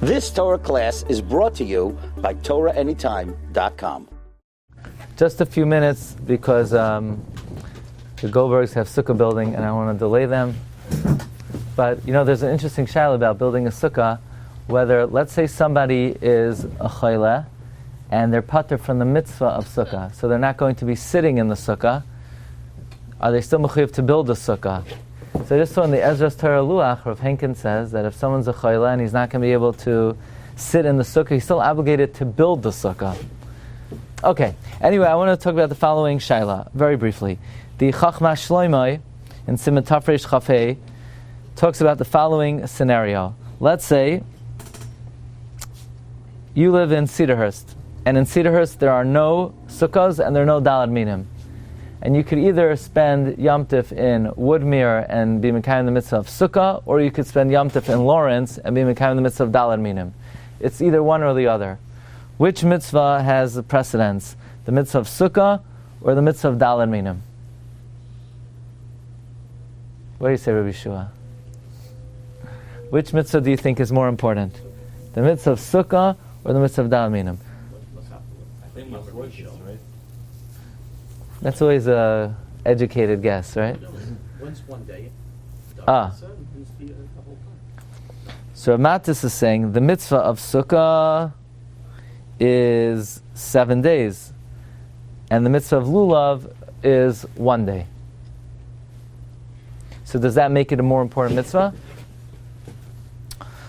This Torah class is brought to you by TorahAnytime.com. Just a few minutes because the Goldbergs have sukkah building and I want to delay them. But there's an interesting shaila about building a sukkah, whether, let's say somebody is a chayla and they're pater from the mitzvah of sukkah, so they're not going to be sitting in the sukkah. Are they still mechuyev to build a sukkah? So I just saw in the Ezra's Torah Lulav, Rav Henkin says that if someone's a chayla and he's not going to be able to sit in the sukkah, he's still obligated to build the sukkah. Okay, anyway, I want to talk about the following shaila, very briefly. The Chachma Shloimeh in Siman Tafresh Chafei talks about the following scenario. Let's say you live in Cedarhurst, and in Cedarhurst there are no sukkahs and there are no dalad minim. And you could either spend Yom Tif in Woodmere and be Mekayim the mitzvah of Sukkah, or you could spend Yom Tif in Lawrence and be Mekayim the mitzvah of Dalad Minim. It's either one or the other. Which mitzvah has the precedence? The mitzvah of Sukkah or the mitzvah of Dalad Minim? What do you say, Rabbi Shua? Which mitzvah do you think is more important? The mitzvah of Sukkah or the mitzvah of Dalad Minim? I think right? That's always a educated guess, right? Once one day. So Matis is saying the mitzvah of Sukkah is 7 days, and the mitzvah of Lulav is 1 day. So does that make it a more important mitzvah?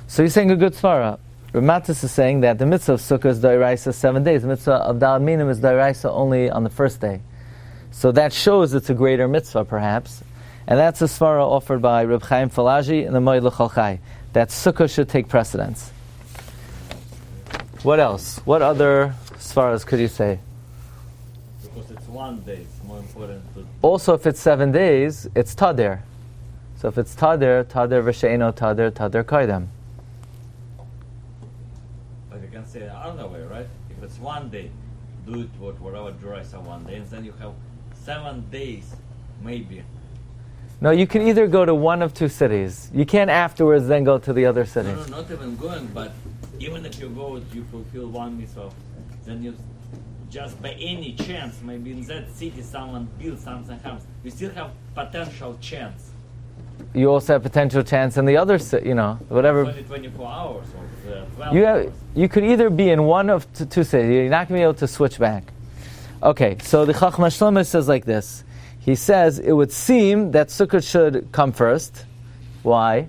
So he's saying a good svara. Matis is saying that the mitzvah of Sukkah is d'oraisa 7 days. The mitzvah of Dalad Minim is d'oraisa only on the first day. So that shows it's a greater mitzvah, perhaps. And that's a svara offered by Reb Chaim Falaji in the Moed L'Chol Chai, that Sukkah should take precedence. What else? What other svaras could you say? Because it's 1 day, it's more important. Also, if it's 7 days, it's Tadir. So if it's Tadir v'she'eno Tadir kaidem. But you can say it another way, right? If it's 1 day, do it whatever Joraisa 1 day, and then you have 7 days, maybe. No, you can either go to one of two cities. You can't afterwards then go to the other cities. No, not even going, but even if you go, you fulfill one mitzvah, then you just by any chance, maybe in that city someone builds something else, you still have potential chance. You also have potential chance in the other city, whatever. It's only 24 hours or 12 hours. You could either be in one of two cities. You're not going to be able to switch back. Okay, so the Chachma Shlomo says like this. He says it would seem that Sukkah should come first. Why?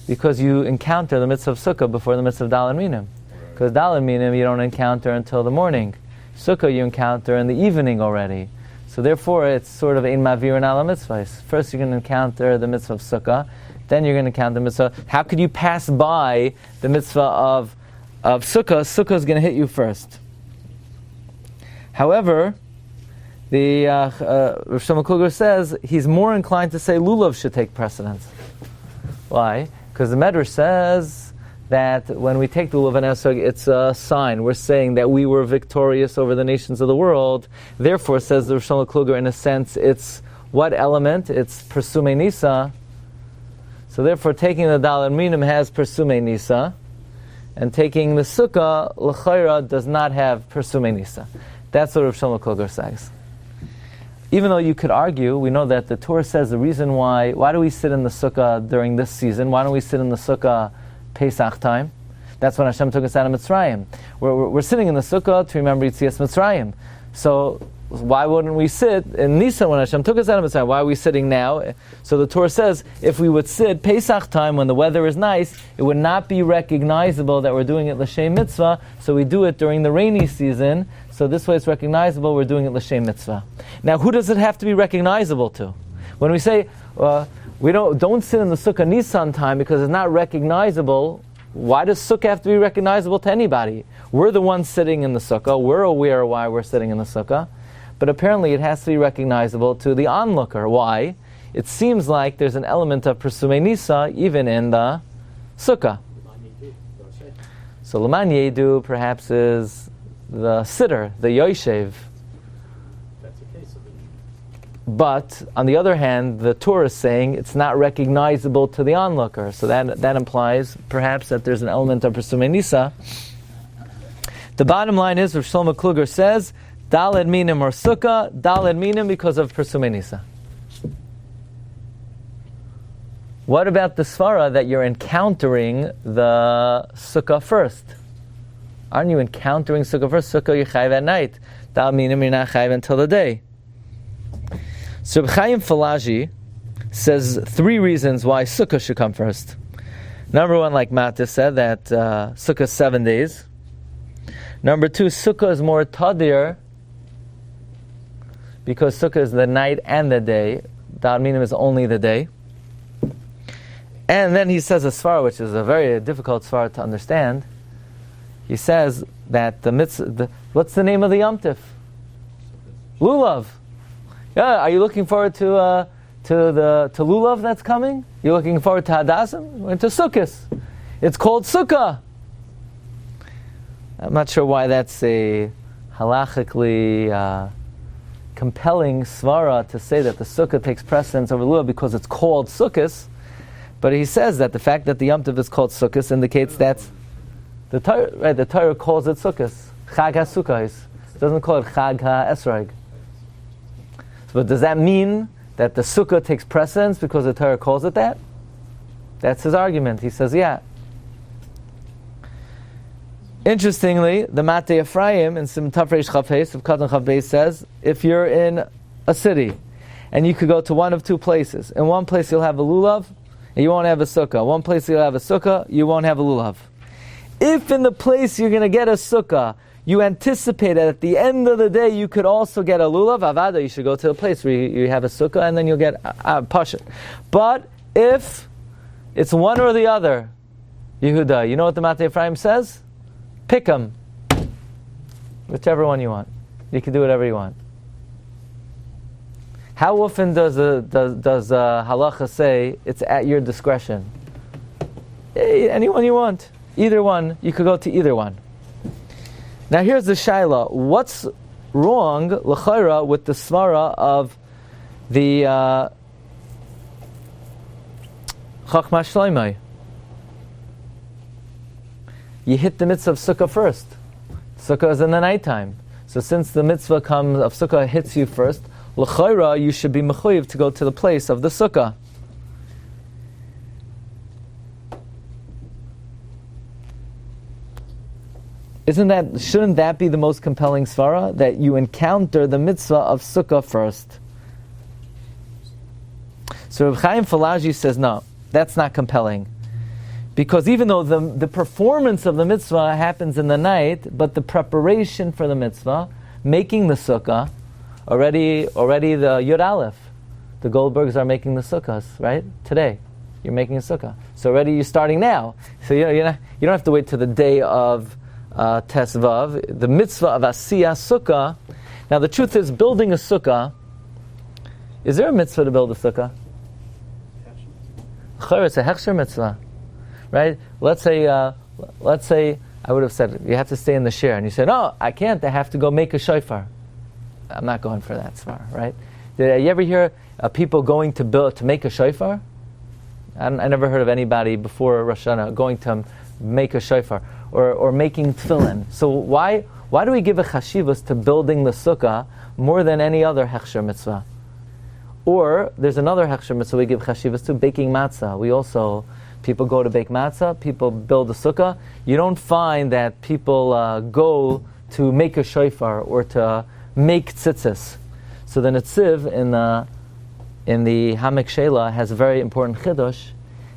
Because you encounter the mitzvah of Sukkah before the mitzvah of Dalad Minim. Because Dalad Minim you don't encounter until the morning. Sukkah you encounter in the evening already. So therefore it's sort of ein mavir ala mitzvah. First you're going to encounter the mitzvah of Sukkah, then you're going to encounter the mitzvah. How could you pass by the mitzvah of Sukkah? Sukkah is going to hit you first. However, the Rav Shlomo Kluger says he's more inclined to say Lulav should take precedence. Why? Because the Medrash says that when we take the Lulav and Esrog, it's a sign. We're saying that we were victorious over the nations of the world. Therefore, says the Rav Shlomo Kluger, in a sense, it's what element? It's Persume Nisa. So therefore, taking the Dalad Minim has Persume Nisa, and taking the Sukkah, L'chayra, does not have Persume Nisa. That's what Rav Shlomo Kluger says. Even though you could argue, we know that the Torah says the reason why do we sit in the Sukkah during this season? Why don't we sit in the Sukkah Pesach time? That's when Hashem took us out of Mitzrayim. We're sitting in the Sukkah to remember Yetzias Mitzrayim. So why wouldn't we sit in Nisan when Hashem took us out of Mitzrayim? Why are we sitting now? So the Torah says if we would sit Pesach time when the weather is nice, it would not be recognizable that we're doing it L'Shem Mitzvah, so we do it during the rainy season. So this way it's recognizable, we're doing it L'Shem Mitzvah. Now who does it have to be recognizable to? When we say, we don't sit in the Sukkah Nisan time because it's not recognizable, why does Sukkah have to be recognizable to anybody? We're the ones sitting in the Sukkah, we're aware why we're sitting in the Sukkah, but apparently it has to be recognizable to the onlooker. Why? It seems like there's an element of Persume Nisa even in the Sukkah. So L'man Yedu perhaps is the sitter, the Yoshev. That's the case of it. But on the other hand, the Torah is saying it's not recognizable to the onlooker. So that implies perhaps that there's an element of Presumei Nisa. The bottom line is, Rav Shlomo Kluger says, Daled Minim or Sukkah, Daled Minim because of Presumei Nisa. What about the svara that you're encountering the Sukkah first? Aren't you encountering Sukkah first? Sukkah you're chayiv at night. Daled Minim you're not chayiv until the day. So Reb Chaim Falaji says 3 reasons why Sukkah should come first. Number 1, like Matis said, that Sukkah is 7 days. Number 2, Sukkah is more tadir because Sukkah is the night and the day. Daled Minim is only the day. And then he says a svara, which is a very difficult svara to understand. He says that the mitzvah, what's the name of the Yom Tif? Lulav. Yeah, are you looking forward to Lulav that's coming? You're looking forward to Hadassim? To Sukkot. It's called Sukkah. I'm not sure why that's a halachically compelling svara to say that the Sukkah takes precedence over Lulav because it's called Sukkot. But he says that the fact that the Yom Tov is called Sukkot indicates that's the Torah. Right, the Torah calls it Sukkot. Chag HaSukkah. It doesn't call it Chag HaEsrog. But does that mean that the Sukkah takes precedence because the Torah calls it that? That's his argument. He says, yeah. Interestingly, the Matei Ephraim in Sim Tafresh Chavhes of Katan Chavbeis says, if you're in a city and you could go to one of 2 places, in one place you'll have a lulav and you won't have a sukkah. One place you'll have a sukkah, you won't have a lulav. If in the place you're going to get a sukkah, you anticipate that at the end of the day you could also get a lulav, avada, you should go to a place where you have a sukkah and then you'll get a pashut. But if it's one or the other, Yehuda, you know what the Matei Ephraim says? Pick them. Whichever one you want. You can do whatever you want. How often does halacha say it's at your discretion? Hey, anyone you want. Either one, you could go to either one. Now here's the shaila. What's wrong, l'chayra, with the svara of the Chachma Shloimeh? You hit the mitzvah of Sukkah first. Sukkah is in the nighttime. So since the mitzvah of Sukkah hits you first, l'chayra, you should be mechuyev to go to the place of the Sukkah. Shouldn't that be the most compelling svara? That you encounter the mitzvah of Sukkah first. So Reb Chaim Falaji says, no, that's not compelling. Because even though the performance of the mitzvah happens in the night, but the preparation for the mitzvah, making the sukkah, already the Yud Aleph, the Goldbergs are making the sukkahs, right? Today, you're making a sukkah. So already you're starting now. So you don't have to wait till the day of Tes Vav. The mitzvah of Asiyah Sukkah. Now the truth is, building a sukkah, is there a mitzvah to build a sukkah? It's a hechsher mitzvah. Right? Let's say I would have said you have to stay in the share, and you said, no, I can't. I have to go make a shofar. I'm not going for that svara, right? Did you ever hear people going to make a shofar? I never heard of anybody before Rosh Hashanah going to make a shofar or making tefillin. So why do we give a chashivas to building the sukkah more than any other hechsher mitzvah? Or there's another hechsher mitzvah we give chashivas to, baking matzah. People go to bake matzah, people build a sukkah. You don't find that people go to make a shofar or to make tzitzis. So the Netziv in the Hamek Sheila has a very important chidush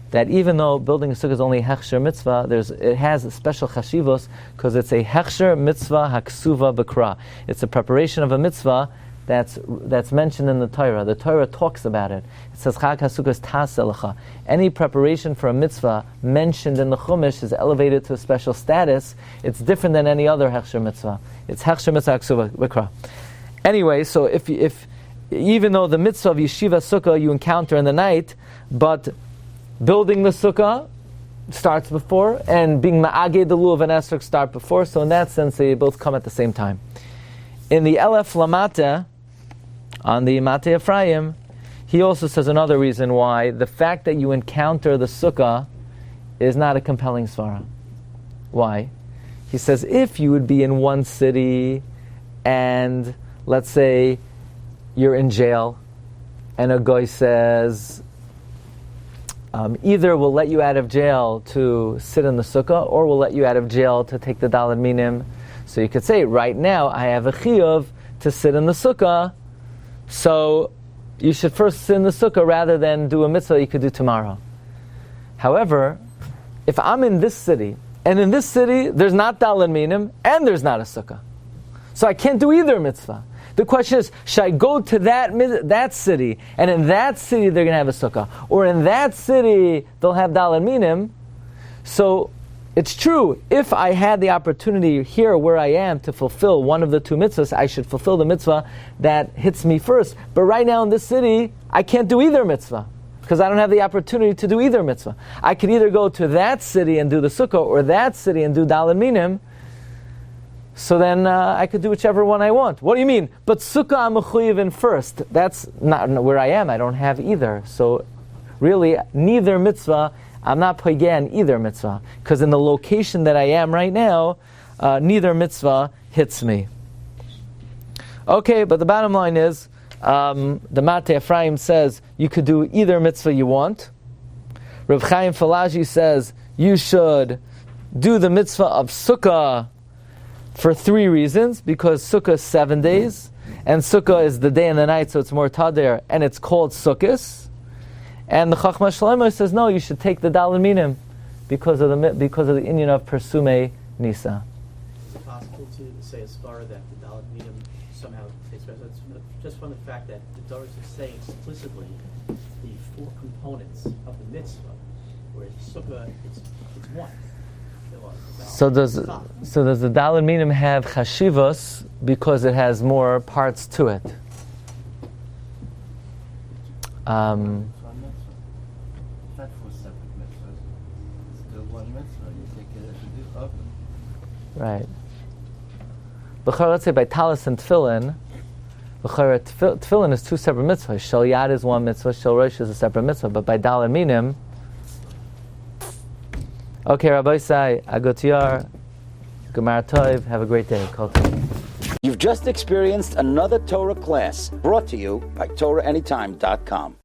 that even though building a sukkah is only a hechsher mitzvah, it has a special chashivos because it's a hechsher mitzvah haksuva b'kra. It's a preparation of a mitzvah that's mentioned in the Torah. The Torah talks about it. It says, Chag HaSukkah is taselecha. Any preparation for a mitzvah mentioned in the Chumash is elevated to a special status. It's different than any other hechsher mitzvah. It's hechsher mitzvah haksuva b'kra. Anyway, so if even though the mitzvah of yeshiva sukkah you encounter in the night, but building the sukkah starts before, and being ma'aged the lulav and esrog start before, so in that sense they both come at the same time. In the Elef Lamata, On the Matei Ephraim, he also says another reason why the fact that you encounter the Sukkah is not a compelling svara. Why? He says if you would be in one city and let's say you're in jail and a guy says either we'll let you out of jail to sit in the Sukkah or we'll let you out of jail to take the Daled Minim. So you could say right now I have a chiyuv to sit in the Sukkah, so you should first sit in the Sukkah rather than do a mitzvah you could do tomorrow. However, if I'm in this city, and in this city there's not Daled Minim and there's not a Sukkah, so I can't do either mitzvah. The question is, should I go to that city, and in that city they're going to have a Sukkah, or in that city they'll have Daled Minim? So it's true, if I had the opportunity here where I am to fulfill one of the two mitzvahs, I should fulfill the mitzvah that hits me first. But right now in this city, I can't do either mitzvah, because I don't have the opportunity to do either mitzvah. I could either go to that city and do the Sukkah, or that city and do Daled Minim. So then I could do whichever one I want. What do you mean? But Sukkah I'm mechuyev in first. That's not where I am. I don't have either. So really, neither mitzvah, I'm not pagan either mitzvah. Because in the location that I am right now, neither mitzvah hits me. Okay, but the bottom line is, the Matei Ephraim says you could do either mitzvah you want. Reb Chaim Falaji says you should do the mitzvah of Sukkah for 3 reasons, because Sukkah is 7 days, and Sukkah is the day and the night, so it's more tader, and it's called Sukkos. And the Chachma Shlomo says no, you should take the Daled Minim because of the inyan of Persume Nisa. Is it possible to say a svara that the Daled Minim somehow takes precedence just from the fact that the Torah is saying explicitly the 4 components of the mitzvah, whereas Sukkah it's one. So does the Daled Minim have chashivos because it has more parts to it? Not 4 separate mitzvahs. It's still one mitzvah. You take it as you do of them. Right. Let's say by talis and tefillin, tefillin is 2 separate mitzvahs. Shel Yad is one mitzvah, Shel Rosh is a separate mitzvah. But by Daled Minim, okay, Rabbi Sai, Agotiyar, Gemar Tov, have a great day. Kol Tov. You've just experienced another Torah class brought to you by TorahAnytime.com.